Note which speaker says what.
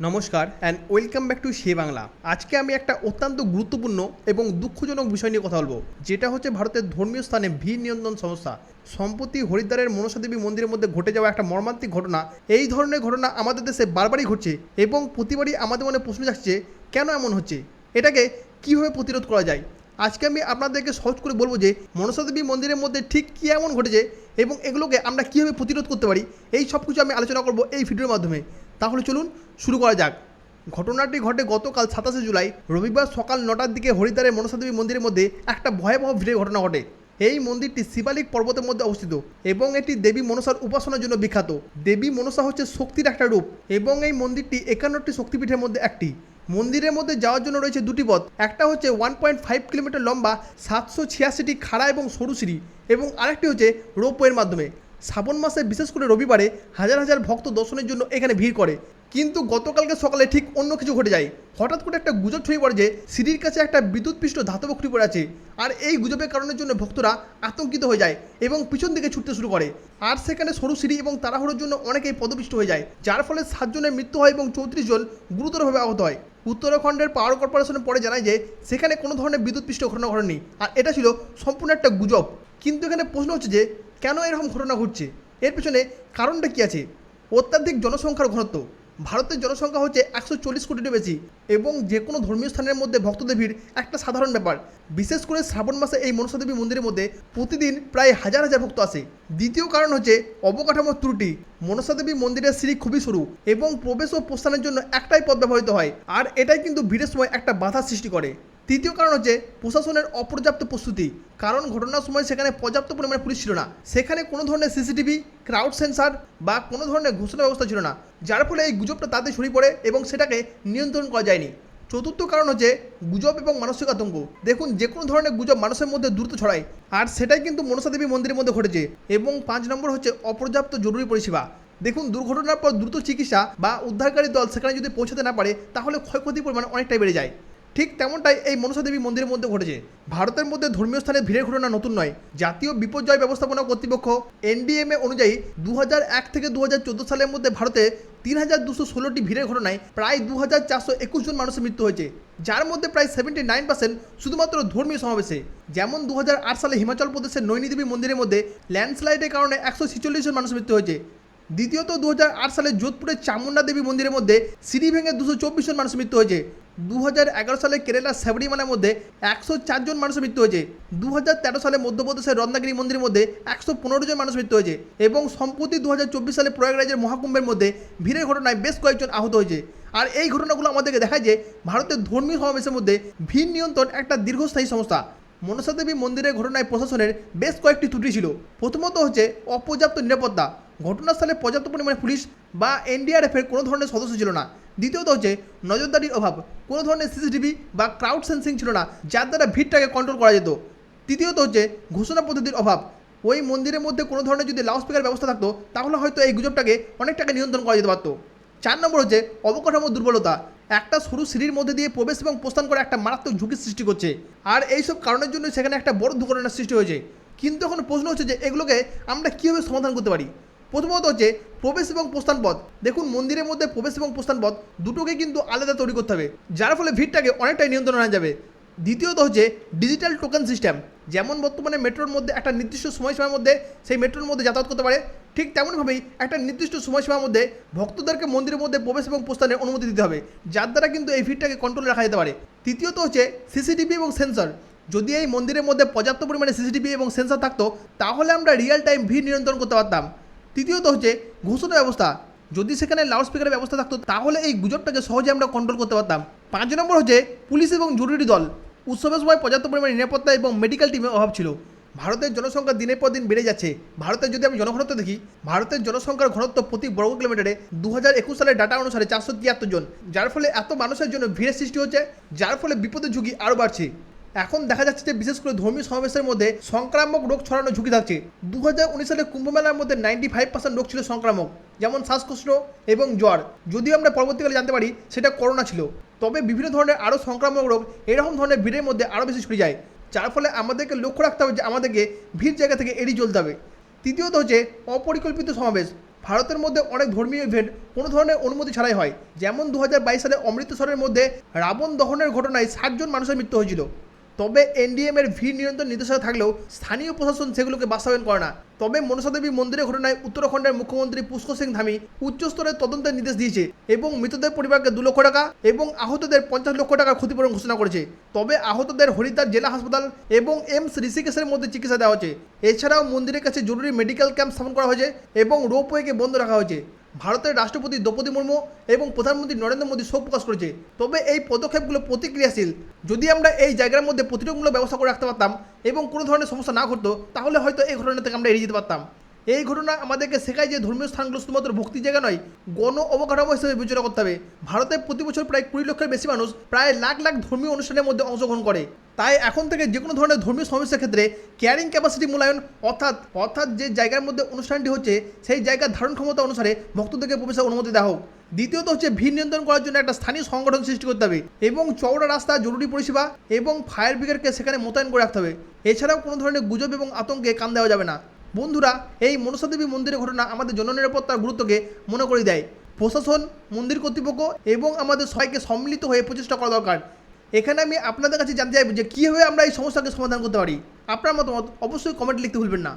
Speaker 1: নমস্কার and welcome back to say Bangla. আজকে আমি একটা অত্যন্ত গুরুত্বপূর্ণ এবং দুঃখজনক বিষয় নিয়ে কথা বলবো, যেটা হচ্ছে ভারতের ধর্মীয় স্থানে ভিড় নিয়ন্ত্রণ সমস্যা। সম্প্রতি হরিদ্বারের মনসা দেবী মন্দিরের মধ্যে ঘটে যাওয়া একটা মর্মান্তিক ঘটনা। এই ধরনের ঘটনা আমাদের দেশে বারবারই ঘটছে এবং প্রতিবারই আমাদের মনে প্রশ্ন জাগছে, কেন এমন হচ্ছে, এটাকে কীভাবে প্রতিরোধ করা যায়। আজকে আমি আপনাদেরকে সহজ করে বলবো যে মনসা দেবী মন্দিরের মধ্যে ঠিক কী এমন ঘটেছে এবং এগুলোকে আমরা কীভাবে প্রতিরোধ করতে পারি, এই সব কিছু আমি আলোচনা করবো এই ভিডিওর মাধ্যমে। তাহলে চলুন শুরু করা যাক। ঘটনাটি ঘটে গতকাল 27শে জুলাই রবিবার সকাল 9টার দিকে হরিদ্বারের মনসা দেবী মন্দিরের মধ্যে একটা ভয়াবহ ভিড়ের ঘটনা ঘটে। এই মন্দিরটি শিবালিক পর্বতের মধ্যে অবস্থিত এবং এটি দেবী মনসার উপাসনার জন্য বিখ্যাত। দেবী মনসা হচ্ছে শক্তির একটা রূপ এবং এই মন্দিরটি 51টি শক্তিপীঠের মধ্যে একটি। মন্দিরের মধ্যে যাওয়ার জন্য রয়েছে দুটি পথ, একটা হচ্ছে 1.5 কিলোমিটার লম্বা 786টি খাড়া এবং সরু সিঁড়ি এবং আরেকটি হচ্ছে রোপওয়ের মাধ্যমে। শ্রাবণ মাসে বিশেষ করে রবিবারে হাজার হাজার ভক্ত দর্শনের জন্য এখানে ভিড় করে। কিন্তু গতকালকে সকালে ঠিক অন্য কিছু ঘটে যায়। হঠাৎ করে একটা গুজব ছড়িয়ে পড়ে যে সিঁড়ির কাছে একটা বিদ্যুৎপৃষ্ট ধাতব খুঁটি পড়ে আছে, আর এই গুজবের কারণের জন্য ভক্তরা আতঙ্কিত হয়ে যায় এবং পিছন দিকে ছুটতে শুরু করে। আর সেখানে সরু সিঁড়ি এবং তাড়াহুড়োর জন্য অনেকেই পদপিষ্ট হয়ে যায়, যার ফলে 7 জনের মৃত্যু হয় এবং 34 জন গুরুতরভাবে আহত হয়। উত্তরাখণ্ডের পাওয়ার কর্পোরেশনের পরে জানায় যে সেখানে কোনো ধরনের বিদ্যুৎপৃষ্ট ঘটনা ঘটেনি, আর এটা ছিল সম্পূর্ণ একটা গুজব। কিন্তু এখানে প্রশ্ন হচ্ছে যে কেন এরকম ঘটনা ঘটছে, এর পেছনে কারণটা কী আছে। অত্যাধিক জনসংখ্যার ঘনত্ব। ভারতের জনসংখ্যা হচ্ছে 140 কোটিরও বেশি এবং যে কোনো ধর্মীয় স্থানের মধ্যে ভক্তদের ভিড় একটা সাধারণ ব্যাপার। বিশেষ করে শ্রাবণ মাসে এই মনসা দেবী মন্দিরের মধ্যে প্রতিদিন প্রায় হাজার হাজার ভক্ত আসে। দ্বিতীয় কারণ হচ্ছে অবকাঠামোর ত্রুটি। মনসা দেবী মন্দিরের সিঁড়ি খুবই সরু এবং প্রবেশ ও প্রস্থানের জন্য একটাই পথ ব্যবহৃত হয়, আর এটাই কিন্তু ভিড়ের সময় একটা বাধা সৃষ্টি করে। তৃতীয় কারণ হচ্ছে প্রশাসনের অপর্যাপ্ত প্রস্তুতি। কারণ ঘটনার সময় সেখানে পর্যাপ্ত পরিমাণে পুলিশ ছিল না, সেখানে কোনো ধরনের সিসিটিভি, ক্রাউড সেন্সার বা কোনো ধরনের ঘোষণা ব্যবস্থা ছিল না, যার ফলে এই গুজবটা তাদের ছড়িয়ে পড়ে এবং সেটাকে নিয়ন্ত্রণ করা যায়নি। চতুর্থ কারণ হচ্ছে গুজব এবং মানসিক আতঙ্ক। দেখুন, যে কোনো ধরনের গুজব মানুষের মধ্যে দ্রুত ছড়ায়, আর সেটাই কিন্তু মনসা দেবী মন্দিরের মধ্যে ঘটেছে। এবং 5 নম্বর হচ্ছে অপর্যাপ্ত জরুরি পরিষেবা। দেখুন, দুর্ঘটনার পর দ্রুত চিকিৎসা বা উদ্ধারকারী দল সেখানে যদি পৌঁছাতে না পারে তাহলে ক্ষয়ক্ষতির পরিমাণ অনেকটাই বেড়ে যায়। ঠিক তেমনটাই এই মনসা দেবী মন্দিরের মধ্যে ঘটেছে। ভারতের মধ্যে ধর্মীয় স্থানে ভিড়ের ঘটনা নতুন নয়। জাতীয় বিপর্যয় ব্যবস্থাপনা কর্তৃপক্ষ এনডিএমএ অনুযায়ী 2001 থেকে 2014 সালের মধ্যে ভারতে 3216টি ভিড়ের ঘটনায় প্রায় 2421 জন মানুষের মৃত্যু হয়েছে, যার মধ্যে প্রায় 79% শুধুমাত্র ধর্মীয় সমাবেশে। যেমন 2008 সালে হিমাচল প্রদেশের নৈনী দেবী মন্দিরের মধ্যে ল্যান্ডস্লাইডের কারণে 146 জন মানুষের মৃত্যু হয়েছে। দ্বিতীয়ত 2008 সালে যোধপুরের চামুন্ডা দেবী মন্দিরের মধ্যে সিঁড়ি ভেঙে 224 জন মানুষের মৃত্যু হয়েছে। 2011 সালে কেরালার সাবরিমালার মধ্যে 104 জন মানুষের মৃত্যু হয়েছে। 2013 সালে মধ্যপ্রদেশের রত্নাগিরি মন্দিরের মধ্যে 115 জন মানুষ মৃত্যু হয়েছে এবং সম্প্রতি 2024 সালে প্রয়াগরাজের মহাকুম্ভের মধ্যে ভিড়ের ঘটনায় বেশ কয়েকজন আহত হয়েছে। আর এই ঘটনাগুলো আমাদেরকে দেখায় যে ভারতের ধর্মীয় সমাবেশের মধ্যে ভিড় নিয়ন্ত্রণ একটা দীর্ঘস্থায়ী সমস্যা। মনসা দেবী মন্দিরের ঘটনায় প্রশাসনের বেশ কয়েকটি ত্রুটি ছিল। প্রথমত হচ্ছে অপর্যাপ্ত নিরাপত্তা। ঘটনাস্থলে পর্যাপ্ত পরিমাণে পুলিশ বা এনডিআরএফের কোনো ধরনের সদস্য ছিল না। দ্বিতীয়ত হচ্ছে নজরদারির অভাব। কোনো ধরনের সিসিটিভি বা ক্রাউড সেন্সিং ছিল না, যার দ্বারা ভিড়টাকে কন্ট্রোল করা যেত। তৃতীয়ত হচ্ছে ঘোষণা পদ্ধতির অভাব। ওই মন্দিরের মধ্যে কোনো ধরনের যদি লাউডস্পিকার ব্যবস্থা থাকতো তাহলে হয়তো এই গুজবটাকে অনেকটাকে নিয়ন্ত্রণ করা যেতে পারতো। 4 নম্বর হচ্ছে অবকাঠামোর দুর্বলতা। একটা সরু সিঁড়ির মধ্যে দিয়ে প্রবেশ এবং প্রস্থান করে একটা মারাত্মক ঝুঁকির সৃষ্টি করছে, আর এইসব কারণের জন্য সেখানে একটা বড় দুর্ঘটনার সৃষ্টি হয়েছে। কিন্তু এখন প্রশ্ন হচ্ছে যে এগুলোকে আমরা কীভাবে সমাধান করতে পারি। প্রথমত হচ্ছে প্রবেশ এবং প্রস্থান পথ। দেখুন, মন্দিরের মধ্যে প্রবেশ এবং প্রস্থান পথ দুটোকে কিন্তু আলাদা তৈরি করতে হবে, যার ফলে ভিড়টাকে অনেকটাই নিয়ন্ত্রণ আনা যাবে। দ্বিতীয়ত হচ্ছে ডিজিটাল টোকেন সিস্টেম। যেমন বর্তমানে মেট্রোর মধ্যে একটা নির্দিষ্ট সময়সীমার মধ্যে সেই মেট্রোর মধ্যে যাতায়াত করতে পারে, ঠিক তেমনভাবেই একটা নির্দিষ্ট সময়সীমার মধ্যে ভক্তদেরকে মন্দিরের মধ্যে প্রবেশ এবং প্রস্থানের অনুমতি দিতে হবে, যার দ্বারা কিন্তু এই ভিড়টাকে কন্ট্রোলে রাখা যেতে পারে। তৃতীয়ত হচ্ছে সিসিটিভি এবং সেন্সর। যদি এই মন্দিরের মধ্যে পর্যাপ্ত পরিমাণে সিসিটিভি এবং সেন্সর থাকতো তাহলে আমরা রিয়েল টাইম ভিড় নিয়ন্ত্রণ করতে পারতাম। তৃতীয়ত হচ্ছে ঘোষণা ব্যবস্থা। যদি সেখানে লাউডস্পিকারের ব্যবস্থা থাকতো তাহলে এই গুজবটাকে সহজে আমরা কন্ট্রোল করতে পারতাম। 5 নম্বর হচ্ছে পুলিশ এবং জরুরি দল। উৎসবের সময় পর্যাপ্ত পরিমাণে নিরাপত্তা এবং মেডিকেল টিমের অভাব ছিল। ভারতের জনসংখ্যা দিনের পর দিন বেড়ে যাচ্ছে। ভারতের যদি আমি জনঘনত্ব দেখি, ভারতের জনসংখ্যার ঘনত্ব প্রতি বর্গ কিলোমিটারে 2021 সালের ডাটা অনুসারে 473 জন, যার ফলে এত মানুষের জন্য ভিড়ের সৃষ্টি হচ্ছে, যার ফলে বিপদের ঝুঁকি আরও বাড়ছে। এখন দেখা যাচ্ছে যে বিশেষ করে ধর্মীয় সমাবেশের মধ্যে সংক্রামক রোগ ছড়ানোর ঝুঁকি থাকছে। 2019 সালে কুম্ভমেলার মধ্যে 95% রোগ ছিল সংক্রামক, যেমন শ্বাসকষ্ট এবং জ্বর। যদিও আমরা পরবর্তীকালে জানতে পারি সেটা করোনা ছিল, তবে বিভিন্ন ধরনের আরও সংক্রামক রোগ এরকম ধরনের ভিড়ের মধ্যে আরও বেশি ছড়িয়ে যায়, যার ফলে আমাদেরকে লক্ষ্য রাখতে হবে যে আমাদেরকে ভিড় জায়গা থেকে এড়িয়ে চলতে হবে। তৃতীয়ত হচ্ছে অপরিকল্পিত সমাবেশ। ভারতের মধ্যে অনেক ধর্মীয় ইভেন্ট কোনো ধরনের অনুমতি ছাড়াই হয়, যেমন 2022 সালে অমৃতসরের মধ্যে রাবণ দহনের ঘটনায় 60 জন মানুষের মৃত্যু হয়েছিল। তবে এনডিএম এর ভিড় নিয়ন্ত্রণ নির্দেশনা থাকলেও স্থানীয় প্রশাসন সেগুলোকে বাস্তবায়ন করে না। তবে মনসা দেবী মন্দিরের ঘটনায় উত্তরাখণ্ডের মুখ্যমন্ত্রী পুষ্কর সিং ধামি উচ্চস্তরের তদন্তের নির্দেশ দিয়েছে এবং মৃতদের পরিবারকে 2 লক্ষ টাকা এবং আহতদের 50 লক্ষ টাকার ক্ষতিপূরণ ঘোষণা করেছে। তবে আহতদের হরিদ্বার জেলা হাসপাতাল এবং এমস ঋষিকেশের মধ্যে চিকিৎসা দেওয়া হচ্ছে। এছাড়াও মন্দিরের কাছে জরুরি মেডিকেল ক্যাম্প স্থাপন করা হয়েছে এবং রোপওয়েকে বন্ধ রাখা হয়েছে। ভারতের রাষ্ট্রপতি দ্রৌপদী মুর্মু এবং প্রধানমন্ত্রী নরেন্দ্র মোদী শোক প্রকাশ করেছে। তবে এই পদক্ষেপগুলো প্রতিক্রিয়াশীল। যদি আমরা এই জায়গার মধ্যে প্রতিরোধমূলক ব্যবস্থা করে রাখতে পারতাম এবং কোনো ধরনের সমস্যা না ঘটতো, তাহলে হয়তো এই ঘটনা থেকে আমরা এড়িয়ে যেতে পারতাম। এই ঘটনা আমাদেরকে শেখায় যে ধর্মীয় স্থানগুলো শুধুমাত্র ভক্তি জায়গা নয়, গণ অবকাঠামো হিসেবে বিবেচনা করতে হবে। ভারতে প্রতি বছর প্রায় 20 লক্ষের বেশি মানুষ প্রায় লাখ লাখ ধর্মীয় অনুষ্ঠানের মধ্যে অংশগ্রহণ করে। তাই এখন থেকে যে কোনো ধরনের ধর্মীয় সমস্যার ক্ষেত্রে ক্যারিং ক্যাপাসিটি মূল্যায়ন অর্থাৎ যে জায়গার মধ্যে অনুষ্ঠানটি হচ্ছে সেই জায়গার ধারণ ক্ষমতা অনুসারে ভক্তদেরকে প্রবেশের অনুমতি দেওয়া হোক। দ্বিতীয়ত হচ্ছে ভিড় নিয়ন্ত্রণ করার জন্য একটা স্থানীয় সংগঠন সৃষ্টি করতে হবে এবং চওড়া রাস্তা, জরুরি পরিষেবা এবং ফায়ার ব্রিগেডকে সেখানে মোতায়েন করে রাখতে হবে। এছাড়াও কোনো ধরনের গুজব এবং আতঙ্কে কান দেওয়া যাবে না। বন্ধুরা, এই মনসা দেবী মন্দিরের ঘটনা আমাদের জননিরাপত্তার গুরুত্বকে মনে করিয়ে দেয়। প্রশাসন, মন্দির কর্তৃপক্ষ এবং আমাদের সবাইকে সম্মিলিত হয়ে প্রচেষ্টা করা দরকার। এখানে আমি আপনাদের কাছে জানতে চাইব যে কীভাবে আমরা এই সমস্যাকে সমাধান করতে পারি। আপনার মতামত অবশ্যই কমেন্টে লিখতে ভুলবেন না।